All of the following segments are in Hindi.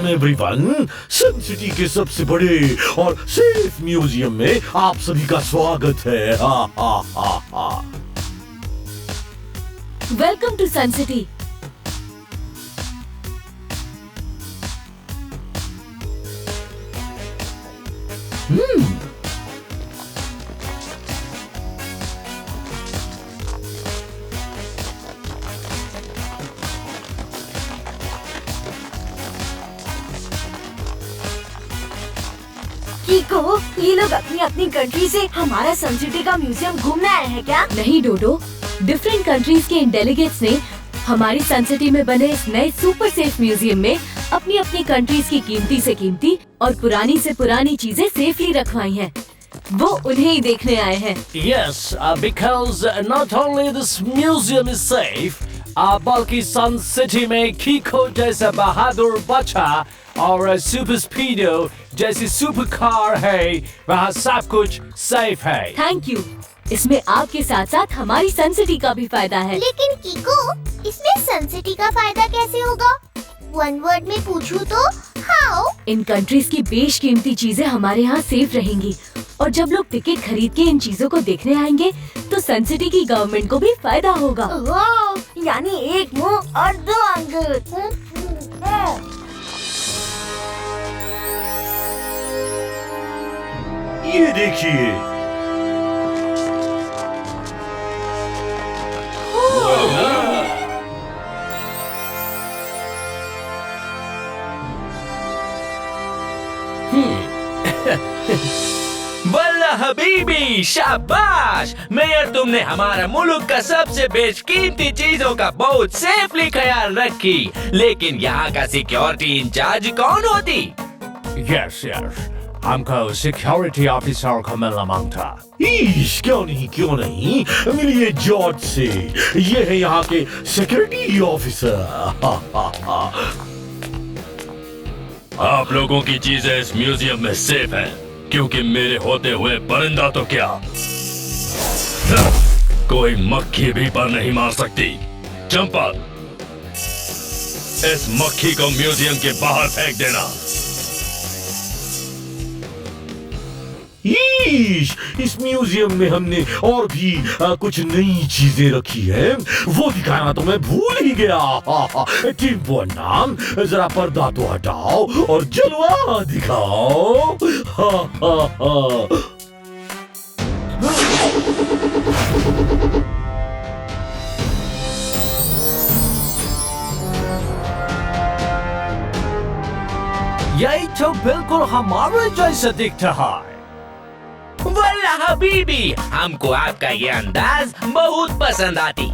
वेलकम एवरीवन, सन सिटी के सबसे बड़े और सेफ म्यूजियम में आप सभी का स्वागत है। हा हा हा हा। Welcome to sun city. कीको, ये लोग अपनी अपनी कंट्री से हमारा सन सिटी का म्यूजियम घूमने आए हैं क्या? नहीं डोडो, डिफरेंट कंट्रीज के इन डेलीगेट्स ने हमारी सन सिटी में बने इस नए सुपर सेफ म्यूजियम में अपनी अपनी कंट्रीज की कीमती से कीमती और पुरानी से पुरानी चीजें सेफली रखवाई हैं। वो उन्हें ही देखने आए हैं। Yes, because not only this museum is safe, बल्कि सन सिटी में कीको जैसा बहादुर बच्चा और सुपर स्पीडो जैसी सुपर कार है, वहाँ सब कुछ सेफ है। Thank you. इसमें आपके साथ साथ हमारी सन सिटी का भी फायदा है। लेकिन कीको, इसमें सन सिटी का फायदा कैसे होगा? वन वर्ड में पूछूं तो हाउ? इन कंट्रीज की बेशकीमती चीजें हमारे यहाँ सेफ रहेंगी और जब लोग टिकट खरीद के इन चीजों को देखने आएंगे तो सन सिटी की गवर्नमेंट को भी फायदा होगा। ओह, यानी एक मुंह और दो आंगुर। ये देखिए, वल्ला हबीबी, शाबाश मेयर, तुमने हमारा मुल्क का सबसे बेशकीमती चीजों का बहुत सेफली ख्याल रखी। लेकिन यहाँ का सिक्योरिटी इंचार्ज कौन होती? Yes, हमको सिक्योरिटी ऑफिसर को मिलना मांगता। क्यों नहीं, मिलिए जॉर्ज से। ये है यहाँ के सिक्योरिटी ऑफिसर। हा हा हा। आप लोगों की चीजें इस म्यूजियम में सेफ हैं, क्योंकि मेरे होते हुए परिंदा तो क्या, कोई मक्खी भी पर नहीं मार सकती। चंपल, इस मक्खी को म्यूजियम के बाहर फेंक देना। इस म्यूजियम में हमने और भी कुछ नई चीजें रखी हैं, वो दिखाना तो मैं भूल ही गया। टीम वन नाम, जरा पर्दा तो हटाओ और जलवा दिखाओ। हा हा हा। यही तो बिल्कुल हमारे जैसा दिख रहा है। वल्ला हबीबी, हमको आपका ये अंदाज बहुत पसंद आती।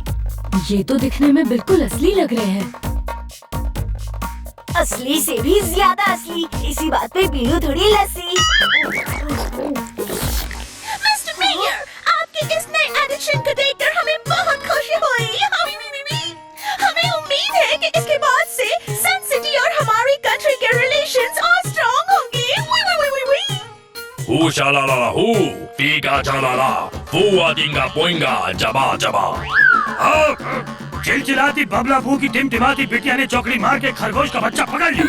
ये तो दिखने में बिल्कुल असली लग रहे हैं। असली से भी ज्यादा असली। इसी बात पे पीलू थोड़ी लस्सी। मिस्टर मेयर, आपके इस नए एडिशन को देखकर हमें बहुत खुशी हुई। हमें उम्मीद है कि इसके बाद से सन सिटी और हमारी कंट्री के रिलेशंस और स्ट्रॉन्ग होंगे। हू शालाला हू, फीका चालाला, फूआ दिंगा पोइंगा, जबा जबा। चिलचिलाती बबला फू की टिमटिमाती बिटिया ने चौकड़ी मार के खरगोश का बच्चा पकड़ लिया।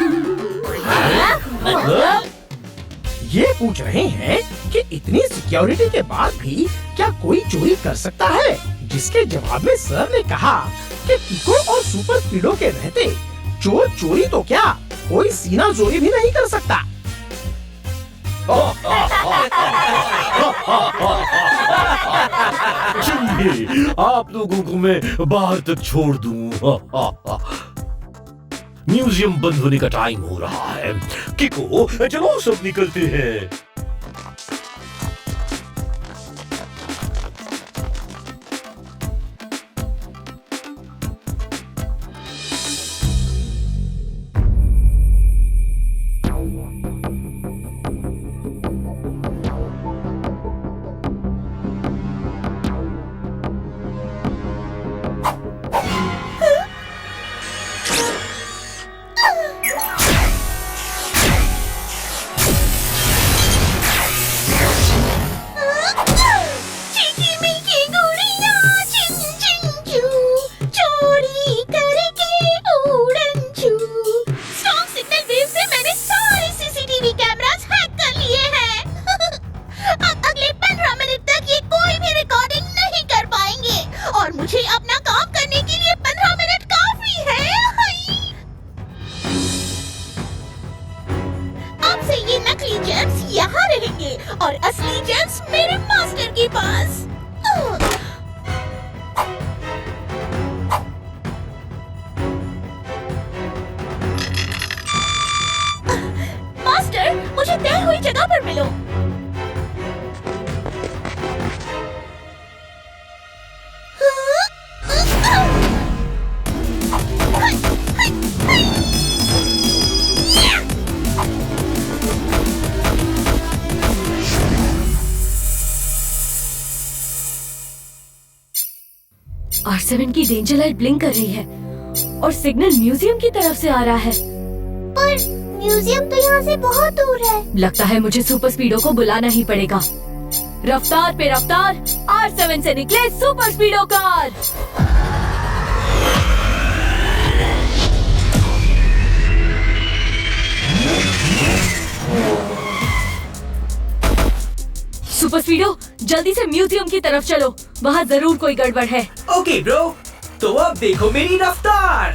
ये पूछ रहे हैं कि इतनी सिक्योरिटी के बाद भी क्या कोई चोरी कर सकता है? जिसके जवाब में सर ने कहा कि कीको और सुपर स्पीडो के रहते चोर चोरी तो क्या, कोई सीना चोरी भी नहीं कर सकता। चलिए, आप लोगों को मैं बाहर तक छोड़ दूं। म्यूजियम बंद होने का टाइम हो रहा है। किको, चलो सब निकलते हैं। नकली जेम्स यहाँ रहेंगे और असली जेम्स मेरे मास्टर के पास। मास्टर, मुझे तय हुई जगह पर मिलो। R7 की डेंजर लाइट ब्लिंक कर रही है और सिग्नल म्यूजियम की तरफ से आ रहा है। पर म्यूजियम तो यहाँ से बहुत दूर है। लगता है मुझे सुपर स्पीडो को बुलाना ही पड़ेगा। रफ्तार पे रफ्तार, R7 से निकले सुपर स्पीडो कार। सुपर स्पीडो, जल्दी से म्यूजियम की तरफ चलो, वहाँ जरूर कोई गड़बड़ है। ओके ब्रो, तो अब देखो मेरी रफ्तार।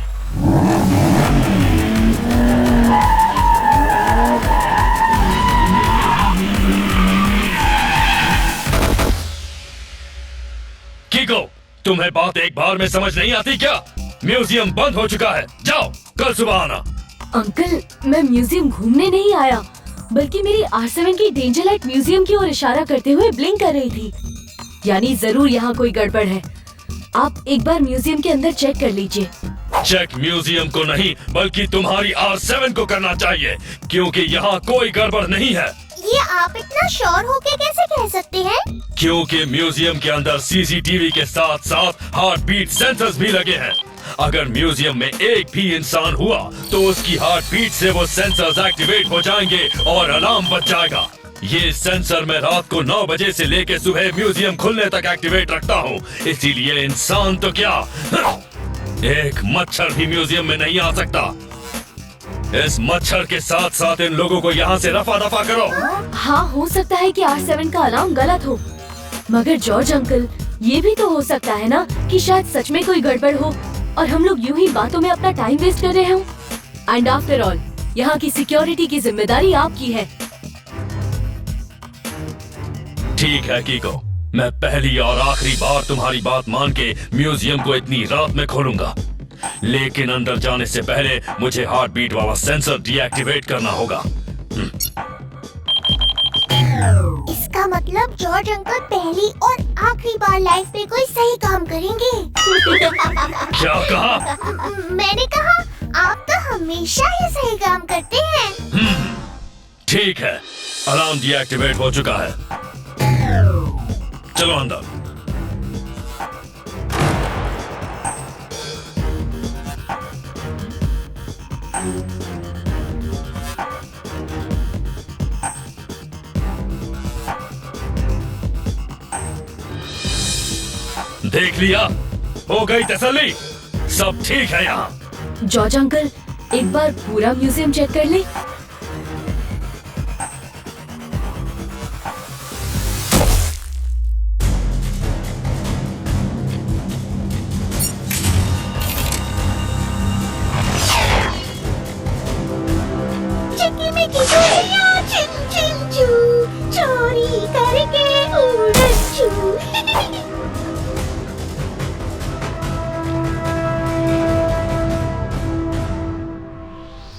कीको, तुम्हें बात एक बार में समझ नहीं आती क्या? म्यूजियम बंद हो चुका है, जाओ कल सुबह आना। अंकल, मैं म्यूजियम घूमने नहीं आया, बल्कि मेरी R7 की डेंजर लाइट म्यूजियम की ओर इशारा करते हुए ब्लिंक कर रही थी। यानी जरूर यहाँ कोई गड़बड़ है। आप एक बार म्यूजियम के अंदर चेक कर लीजिए। चेक म्यूजियम को नहीं, बल्कि तुम्हारी R7 को करना चाहिए, क्योंकि यहाँ कोई गड़बड़ नहीं है। ये आप इतना श्योर होके कैसे कह सकते हैं? क्योंकि म्यूजियम के अंदर CCTV के साथ साथ हार्ट बीट सेंसर्स भी लगे हैं। अगर म्यूजियम में एक भी इंसान हुआ तो उसकी हार्ट बीट से वो सेंसर्स एक्टिवेट हो जाएंगे और अलार्म बज जाएगा। ये सेंसर मैं रात को 9 बजे से लेके सुबह म्यूजियम खुलने तक एक्टिवेट रखता हूँ, इसीलिए इंसान तो क्या एक मच्छर भी म्यूजियम में नहीं आ सकता। इस मच्छर के साथ साथ इन लोगों को यहाँ से रफा दफा करो। हाँ, हो सकता है कि R7 का अलार्म गलत हो, मगर जॉर्ज अंकल, ये भी तो हो सकता है ना कि शायद सच में कोई गड़बड़ हो और हम लोग यूं ही बातों में अपना टाइम वेस्ट कर रहे हो। एंड आफ्टर ऑल, यहाँ की सिक्योरिटी की जिम्मेदारी आपकी है। ठीक है कीको, मैं पहली और आखिरी बार तुम्हारी बात मान के म्यूजियम को इतनी रात में खोलूंगा, लेकिन अंदर जाने से पहले मुझे हार्ट बीट वाला सेंसर डीएक्टिवेट करना होगा। इसका मतलब जॉर्ज अंकल पहली और आखिरी बार लाइफ में कोई सही काम करेंगे। क्या कहा? मैंने कहा आप तो हमेशा ही सही काम करते हैं। ठीक है, अलार्म डीएक्टिवेट हो चुका है, चलो अंदर। देख लिया, हो गई तसल्ली, सब ठीक है यहाँ। जॉर्ज अंकल, एक बार पूरा म्यूजियम चेक कर ले। चिक्की मिक्की चोरियां चिन चिन चू, चोरी करके उड़न चू।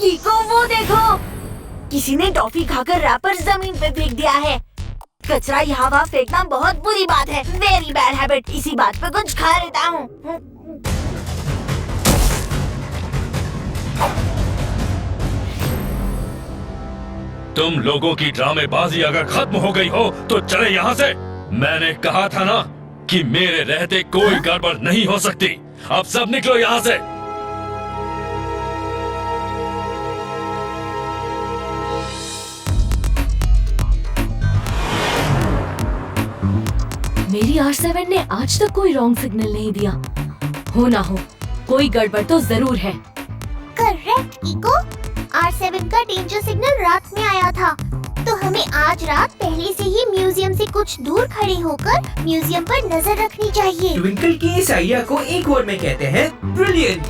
कीको, वो देखो, किसी ने टॉफी खाकर रैपर जमीन पे फेंक दिया है। कचरा यहाँ वहाँ फेंकना बहुत बुरी बात है, वेरी बैड हैबिट। इसी बात पे कुछ खा लेता हूँ। तुम लोगों की ड्रामेबाजी अगर खत्म हो गई हो तो चले यहाँ से। मैंने कहा था ना कि मेरे रहते कोई गड़बड़ नहीं हो सकती। अब सब निकलो यहाँ से। मेरी R7 ने आज तक कोई रॉन्ग सिग्नल नहीं दिया। हो ना हो, कोई गड़बड़ तो जरूर है। करेक्ट कीको, R7 का डेंजर सिग्नल रात में आया था, तो हमें आज रात पहले से ही म्यूजियम से कुछ दूर खड़े होकर म्यूजियम पर नजर रखनी चाहिए। ट्विंकल की इस आइडिया को एक वर्ड में कहते हैं ब्रिलियंट।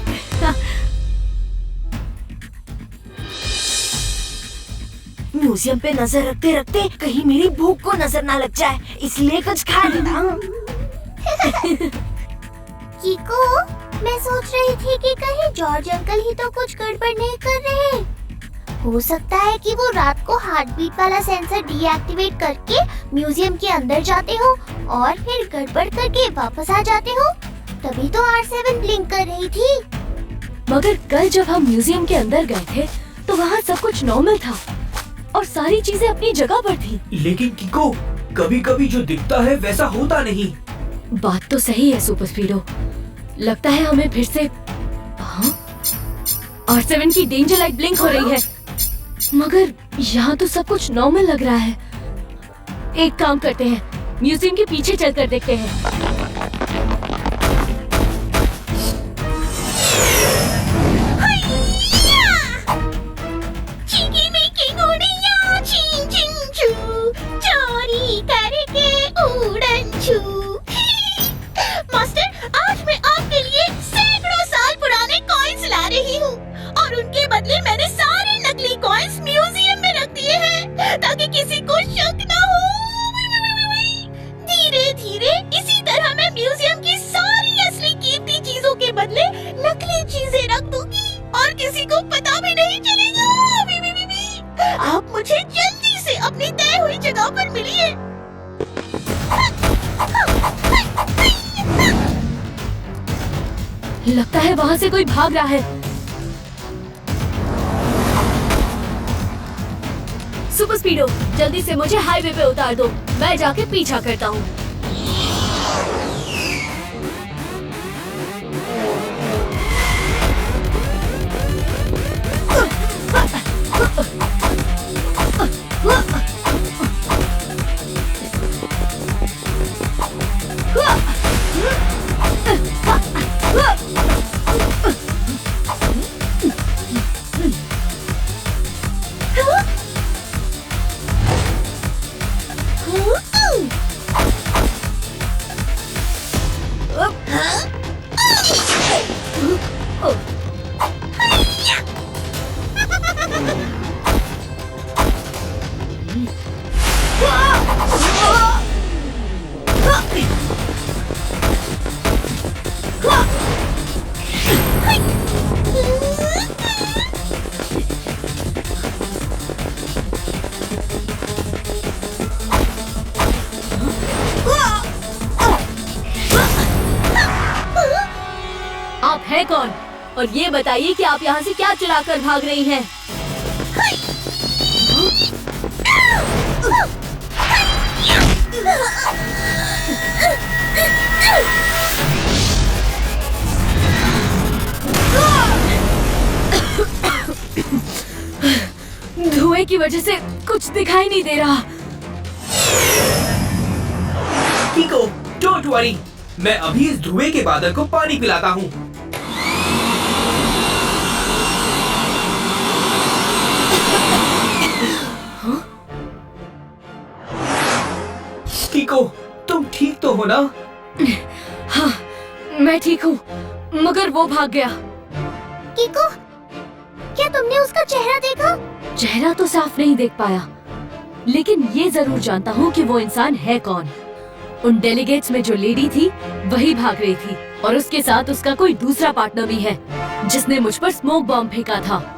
म्यूजियम पे नजर रखते रखते कहीं मेरी भूख को नजर ना लग जाए, इसलिए कुछ खा लेता हूँ। कीको, मैं सोच रही थी कि कहीं जॉर्ज अंकल ही तो कुछ गड़बड़ नहीं कर रहे। हो सकता है कि वो रात को हार्ट बीट वाला सेंसर डीएक्टिवेट करके म्यूजियम के अंदर जाते हो और फिर गड़बड़ करके वापस आ जाते हो, तभी तो R7 ब्लिंक कर रही थी। मगर कल जब हम म्यूजियम के अंदर गए थे तो वहाँ सब कुछ नॉर्मल था और सारी चीजें अपनी जगह पर थी। लेकिन किको, कभी कभी जो दिखता है वैसा होता नहीं। बात तो सही है सुपर स्पीडो, लगता है हमें फिर से R7 की डेंजर लाइट ब्लिंक हो रही है, मगर यहाँ तो सब कुछ नॉर्मल लग रहा है। एक काम करते हैं, म्यूजियम के पीछे चलकर देखते हैं। चोरी करके उड़न छू। मास्टर, आज मैं आपके लिए सैकड़ों साल पुराने कॉइन्स ला रही हूँ और उनके बदले मैंने सारे नकली कॉइन्स म्यूजियम में रख दिए हैं ताकि किसी को शक न हो। धीरे धीरे इसी तरह मैं म्यूजियम की सारी असली कीमती चीजों के बदले नकली चीजें रख दूंगी और किसी को पता भी नहीं चलेगा। आप मुझे जल्दी से अपनी तय हुई जगह पर मिलिए। लगता है वहाँ से कोई भाग रहा है। सुपर स्पीडो, जल्दी से मुझे हाईवे पे उतार दो, मैं जाके पीछा करता हूँ। आप हैं कौन और ये बताइए कि आप यहाँ से क्या चुरा कर भाग रही हैं? धुएं की वजह से कुछ दिखाई नहीं दे रहा। किको, डोंट वरी, मैं अभी इस धुएं के बादल को पानी पिलाता हूँ। किको, तुम ठीक तो हो ना? हाँ, मैं ठीक हूँ, मगर वो भाग गया। किको, क्या तुमने उसका चेहरा देखा? चेहरा तो साफ नहीं देख पाया, लेकिन ये जरूर जानता हूँ कि वो इंसान है कौन। उन डेलीगेट्स में जो लेडी थी वही भाग रही थी और उसके साथ उसका कोई दूसरा पार्टनर भी है जिसने मुझ पर स्मोक बॉम्ब फेंका था।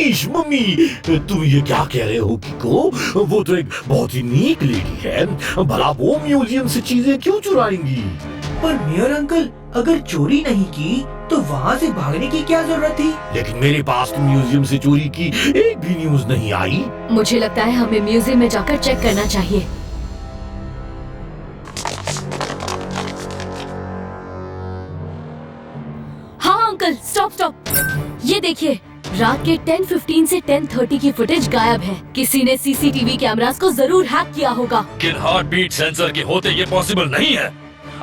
ईश मम्मी, तुम ये क्या कह रहे हो किको? वो तो एक बहुत ही नीक लेडी है, भला वो म्यूजियम से चीजें क्यों चुराएंगी? पर मेयर अंकल, अगर चोरी नहीं की तो वहाँ से भागने की क्या जरूरत थी? लेकिन मेरे पास तो म्यूजियम से चोरी की एक भी न्यूज नहीं आई। मुझे लगता है हमें म्यूजियम में जाकर चेक करना चाहिए। हाँ अंकल, स्टॉप। ये देखिए, रात के 10:15 से 10:30 की फुटेज गायब है। किसी ने सीसीटीवी कैमरास को जरूर हैक किया होगा। लेकिन हार्ट बीट सेंसर के होते ये पॉसिबल नहीं है।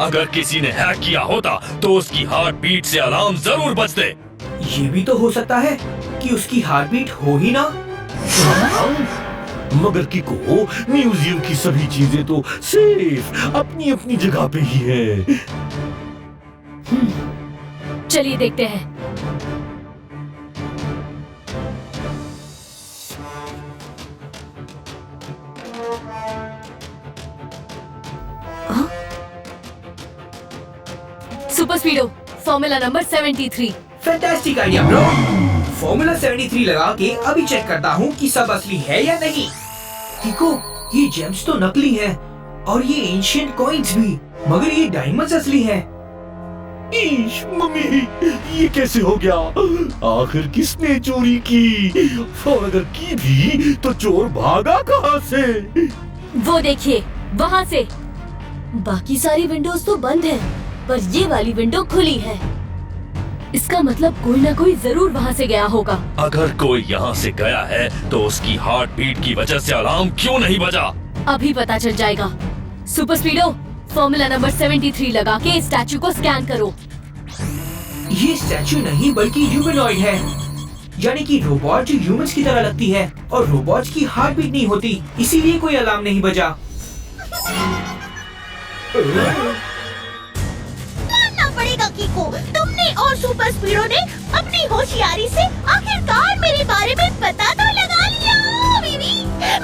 अगर किसी ने हैक किया होता तो उसकी हार्ट बीट से अलार्म जरूर बजते। ये भी तो हो सकता है कि उसकी हार्ट बीट हो ही ना। मगर किको, म्यूजियम की सभी चीजें तो सेफ अपनी अपनी जगह पे ही है। चलिए देखते हैं। Speedo, formula number 73। Fantastic idea bro. Formula 73 लगा के अभी चेक करता हूँ कि सब असली है या नहीं। किको, ये जेम्स तो नकली हैं और ये एंशिएंट कॉइन्स भी, मगर ये डायमंड्स असली हैं। ईश मम्मी, ये कैसे हो गया? आखिर किसने चोरी की? और अगर की भी तो चोर भागा कहाँ से? वो देखिए, वहाँ से। बाकी सारी विंडोज तो बंद हैं, पर ये वाली विंडो खुली है। इसका मतलब कोई ना कोई जरूर वहाँ से गया होगा। अगर कोई यहाँ से गया है तो उसकी हार्ट बीट की वजह से अलार्म क्यों नहीं बजा? अभी पता चल जाएगा। सुपर स्पीडो, फॉर्मूला नंबर 73 लगा के इस स्टैचू को स्कैन करो। ये स्टैचू नहीं बल्कि ह्यूमनॉइड है, यानी कि रोबोट जो ह्यूमंस की तरह लगती है और रोबोट्स की हार्ट बीट नहीं होती, इसीलिए कोई अलार्म नहीं बजा। मानना पड़ेगा किको, तुमने और सुपर स्पीडो ने अपनी होशियारी से आखिरकार मेरे बारे में पता तो लगा लिया बीबी,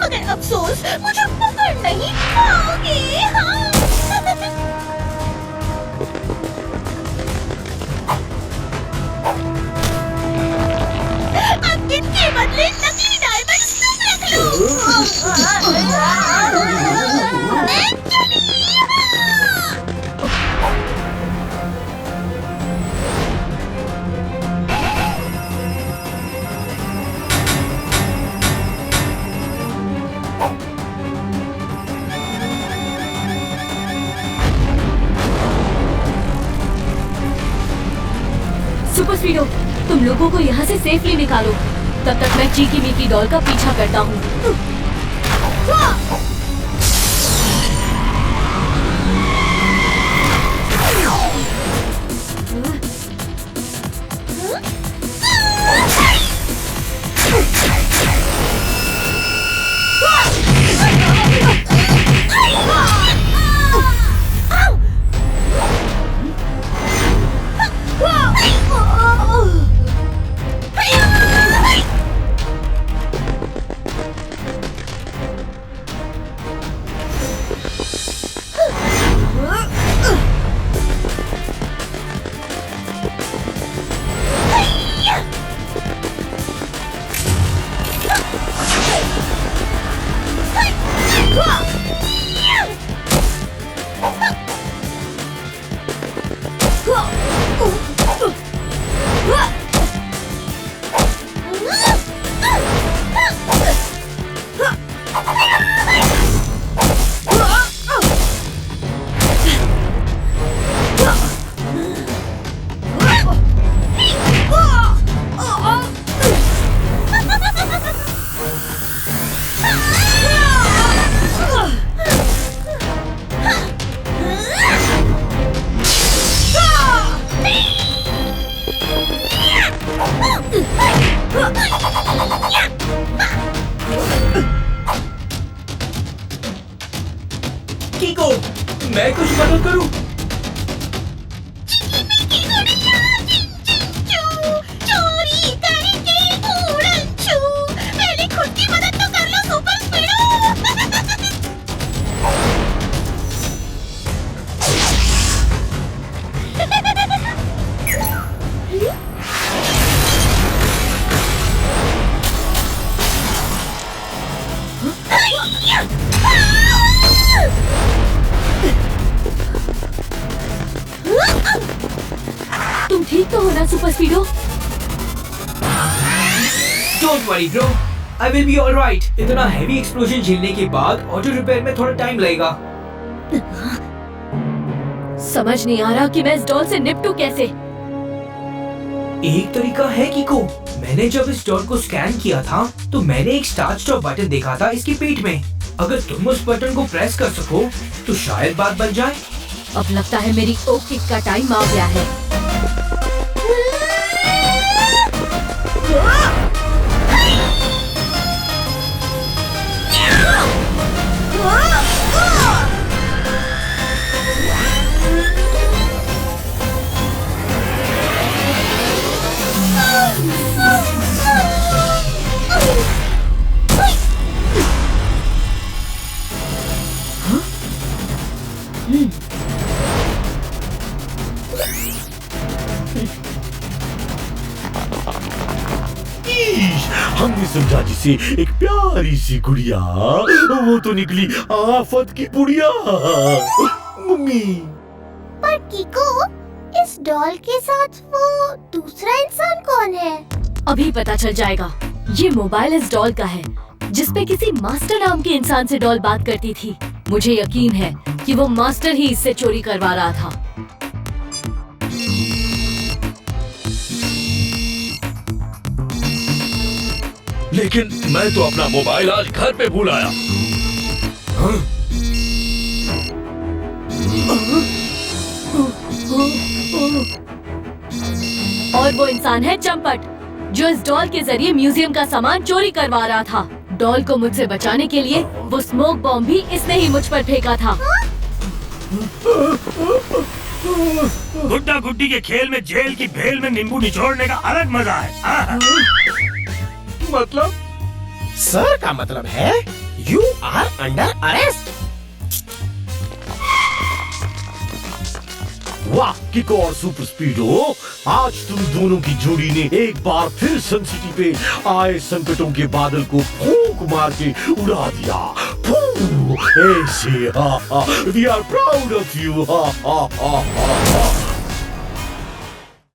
मगर अफसोस मुझे पकड़ नहीं पाओगे। हाँ। अब इनके बदले नकली डायमंड्स तुम रख लो। मैं चली। सुपर स्पीडो, तुम लोगों को यहाँ से सेफली निकालो। तब तक मैं चीकी मीकी डॉल का पीछा करता हूँ। किको, मैं कुछ मदद करूं? चोरी करके उड़न छू, पहले खुद की मदद तो कर लो सुपर स्पीडो। तुम ठीक तो हो ना super speedo? Don't worry bro, I will be alright. इतना हैवी एक्सप्लोजन झेलने के बाद ऑटो रिपेयर में थोड़ा टाइम लगेगा। समझ नहीं आ रहा कि मैं इस डॉल से निपटूं कैसे। एक तरीका है किको, मैंने जब इस डॉल को स्कैन किया था तो मैंने एक स्टार्ट स्टॉप बटन देखा था इसके पेट में। अगर तुम उस बटन को प्रेस कर सको तो शायद बात बन जाए। अब लगता है मेरी ओक किक का टाइम आ गया है। हमने समझा जिसे एक प्यारी सी गुड़िया, वो तो निकली आफत की बुढ़िया। मम्मी पर कीको, इस डॉल के साथ वो दूसरा इंसान कौन है? अभी पता चल जाएगा। ये मोबाइल इस डॉल का है, जिसपे किसी मास्टर नाम के इंसान से डॉल बात करती थी। मुझे यकीन है कि वो मास्टर ही इससे चोरी करवा रहा था। लेकिन मैं तो अपना मोबाइल आज घर पे भूल आया। हाँ? और वो इंसान है चंपट, जो इस डॉल के जरिए म्यूजियम का सामान चोरी करवा रहा था। डॉल को मुझसे बचाने के लिए वो स्मोक बॉम्ब भी इसने ही मुझ पर फेंका था। गुड्डा गुड्डी के खेल में जेल की भेल में नींबू निचोड़ने का अलग मजा है। मतलब सर का मतलब है यू आर अंडर अरेस्ट। वाह किको और सुपर स्पीडो, आज तुम दोनों की जोड़ी ने एक बार फिर सन सिटी पे आए संकटों के बादल को फूंक मार के उड़ा दिया। ऐसे we are proud of you.